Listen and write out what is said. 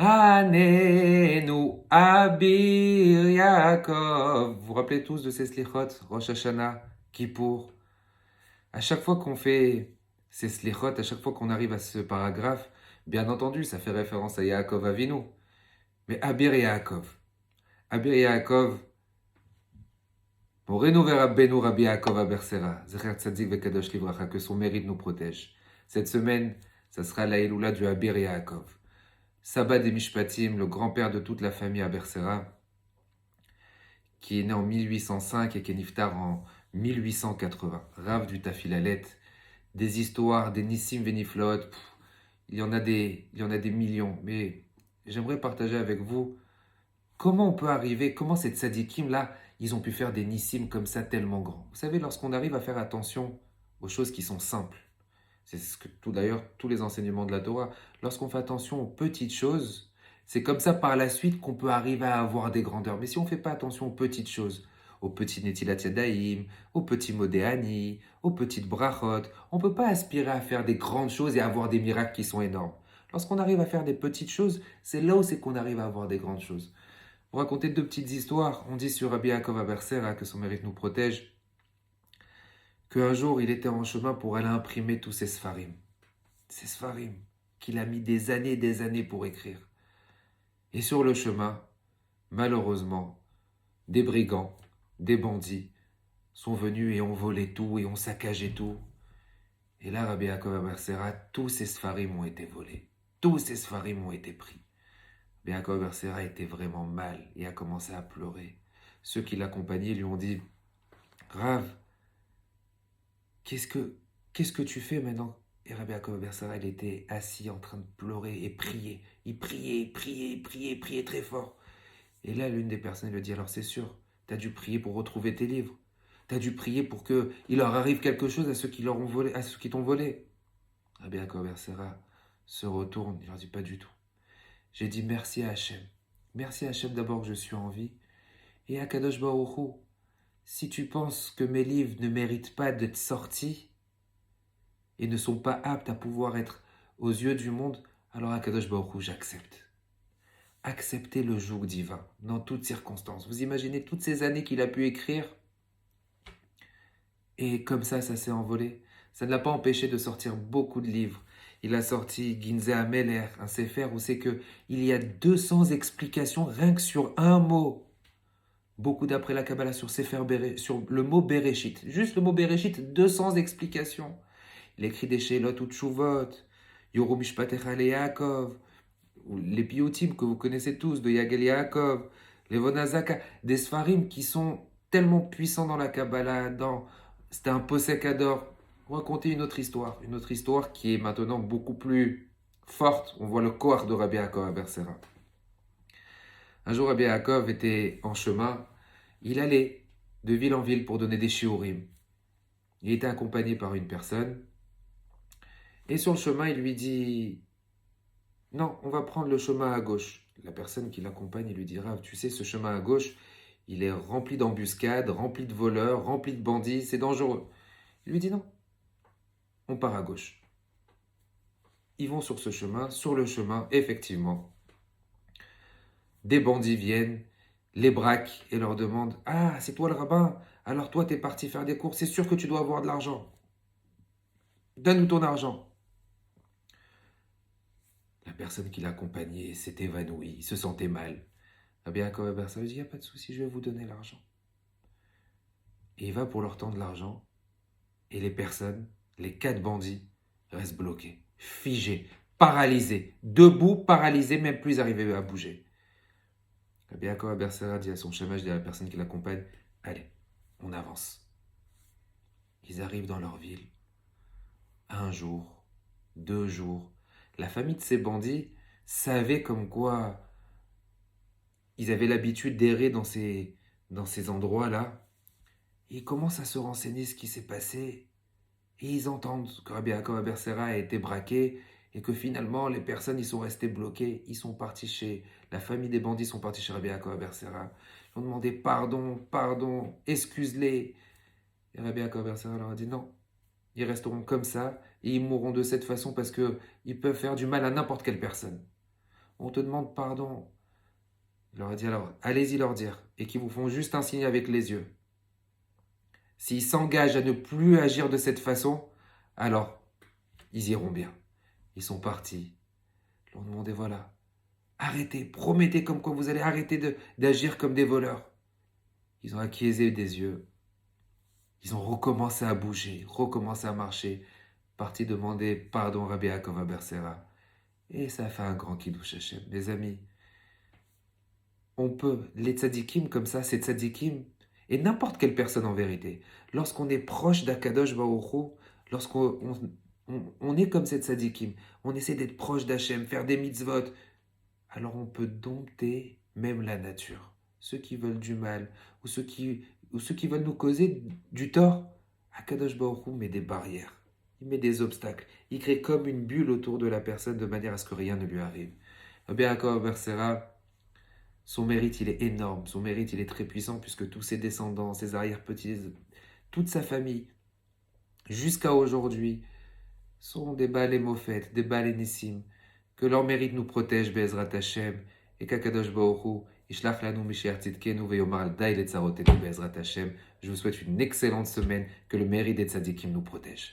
Hanenu Abir Yaakov. Vous vous rappelez tous de ces slichot, Rosh Hashanah, Kippour. À chaque fois qu'on fait ces slichot, à chaque fois qu'on arrive à ce paragraphe, bien entendu, ça fait référence à Yaakov Avinu. Mais Abir Yaakov. Abir Yaakov, Morenu Verabenu Rabbi Yaakov Abersera, Zecher Tzadik Vekadosh Livracha, que son mérite nous protège. Cette semaine, ça sera la Eloula du Abir Yaakov. Saba des Mishpatim, le grand-père de toute la famille Abersera, qui est né en 1805 et qui est niftar en 1880. Rav du Tafilalet, des histoires, des Nissim Veniflot, il y en a des millions. Mais j'aimerais partager avec vous comment on peut arriver, comment ces tzadikim là, ils ont pu faire des Nissim comme ça tellement grands. Vous savez, lorsqu'on arrive à faire attention aux choses qui sont simples, c'est ce que d'ailleurs tous les enseignements de la Torah, lorsqu'on fait attention aux petites choses, c'est comme ça par la suite qu'on peut arriver à avoir des grandeurs. Mais si on ne fait pas attention aux petites choses, aux petits Netilat Yadayim, aux petits Modéani, aux petites Brachot, on ne peut pas aspirer à faire des grandes choses et avoir des miracles qui sont énormes. Lorsqu'on arrive à faire des petites choses, c'est là où c'est qu'on arrive à avoir des grandes choses. Pour raconter deux petites histoires, on dit sur Rabbi Yaakov Abersera, que son mérite nous protège, qu'un jour il était en chemin pour aller imprimer tous ses Sfarim. Ces Sfarim qu'il a mis des années pour écrire. Et sur le chemin, malheureusement, des brigands, des bandits sont venus et ont volé tout et ont saccagé tout. Et là, Rabbi Yaakov Abersera, tous ces Sfarim ont été volés. Tous ces Sfarim ont été pris. Rabbi Yaakov Abersera était vraiment mal et a commencé à pleurer. Ceux qui l'accompagnaient lui ont dit « Rav, qu'est-ce que tu fais maintenant ?» Et Rabbi Yaakov Abersera, il était assis en train de pleurer et prier. Il priait très fort. Et là, l'une des personnes lui dit, alors c'est sûr, tu as dû prier pour retrouver tes livres. Tu as dû prier pour qu'il leur arrive quelque chose à ceux qui leur ont volé, à ceux qui t'ont volé. Rabbi Yaakov Abersera se retourne, il leur dit, pas du tout. J'ai dit merci à Hachem. Merci à Hachem d'abord que je suis en vie. Et à Kadosh Baruch Hu, si tu penses que mes livres ne méritent pas d'être sortis, et ne sont pas aptes à pouvoir être aux yeux du monde, alors Akadosh Baruch Hu, j'accepte. Accepter le joug divin dans toutes circonstances. Vous imaginez toutes ces années qu'il a pu écrire et comme ça s'est envolé. Ça ne l'a pas empêché de sortir beaucoup de livres. Il a sorti Ginzeh Ameler, un sefer où c'est que il y a 200 explications rien que sur un mot. Beaucoup d'après la Kabbalah sur sur le mot Bereshit. Juste le mot Bereshit, 200 explications. Il écrit des Sheilot ou Tshuvot, Yoru Mishpatecha le Yaakov, les Piyutim que vous connaissez tous, de Yagel Yaakov, les Vonazaka, des Sfarim qui sont tellement puissants dans la Kabbalah, c'était un Posek Ador. Raconter une autre histoire qui est maintenant beaucoup plus forte. On voit le corps de Rabbi Yaakov à Bersera. Un jour, Rabbi Yaakov était en chemin, il allait de ville en ville pour donner des shiurim. Il était accompagné par une personne, et sur le chemin, il lui dit « Non, on va prendre le chemin à gauche. » La personne qui l'accompagne, il lui dira « Tu sais, ce chemin à gauche, il est rempli d'embuscades, rempli de voleurs, rempli de bandits, c'est dangereux. » Il lui dit « Non, on part à gauche. » Ils vont sur ce chemin. Sur le chemin, effectivement, des bandits viennent, les braquent et leur demandent « Ah, c'est toi le rabbin? Alors toi, t'es parti faire des courses, c'est sûr que tu dois avoir de l'argent. Donne-nous ton argent. » La personne qui l'accompagnait s'est évanouie, il se sentait mal. Rabbi Yaakov Abersera lui dit, il n'y a pas de souci, je vais vous donner l'argent. Et il va pour leur tendre l'argent, et les personnes, les 4 bandits, restent bloqués, figés, paralysés, debout, paralysés, même plus arrivés à bouger. Rabbi Yaakov Abersera dit à son shamash, dit à la personne qui l'accompagne, allez, on avance. Ils arrivent dans leur ville. 1 jour, 2 jours. La famille de ces bandits savait comme quoi ils avaient l'habitude d'errer dans ces endroits-là. Ils commencent à se renseigner ce qui s'est passé. Et ils entendent que Rabbi Yaakov Abersera a été braqué et que finalement les personnes ils sont restées bloquées. Ils sont partis chez la famille des bandits, sont partis chez Rabbi Yaakov Abersera. Ils ont demandé pardon, excuse-les. Et Rabbi Yaakov Abersera leur a dit non. Ils resteront comme ça et ils mourront de cette façon parce qu'ils peuvent faire du mal à n'importe quelle personne. on te demande pardon. Il leur a dit alors, allez-y leur dire, et qu'ils vous font juste un signe avec les yeux. S'ils s'engagent à ne plus agir de cette façon, alors ils iront bien. Ils sont partis. Ils leur ont demandé, voilà, arrêtez, promettez comme quoi vous allez arrêter d'agir comme des voleurs. Ils ont acquiescé des yeux. Ils ont recommencé à bouger, recommencé à marcher, partis demander pardon Rabbi Yaakov à Bersera. Et ça a fait un grand kiddush Hashem. Mes amis, on peut, les tzadikim comme ça, ces tzadikim, et n'importe quelle personne en vérité, lorsqu'on est proche d'Akadosh Baruch Hu, lorsqu'on on est comme ces tzadikim, on essaie d'être proche d'Hachem, faire des mitzvot, alors on peut dompter même la nature. Ceux qui veulent du mal, ou ceux qui veulent nous causer du tort, Akadosh Baruch Hu met des barrières, il met des obstacles, il crée comme une bulle autour de la personne de manière à ce que rien ne lui arrive. Rabbi Yaakov Bersera, son mérite, il est énorme. Son mérite, il est très puissant puisque tous ses descendants, ses arrière-petits, toute sa famille, jusqu'à aujourd'hui, sont des Baalei Mofet, des Baalei Nissim. Que leur mérite nous protège, Be'ezrat Hashem, et qu'Akadosh Baruch Hu, Yishlach lanu Mishiach Tzidkenu ve'yomar al dai letzarotenu Be'ezrat Hashem. Je vous souhaite une excellente semaine, que le mérite des tzadikim nous protège.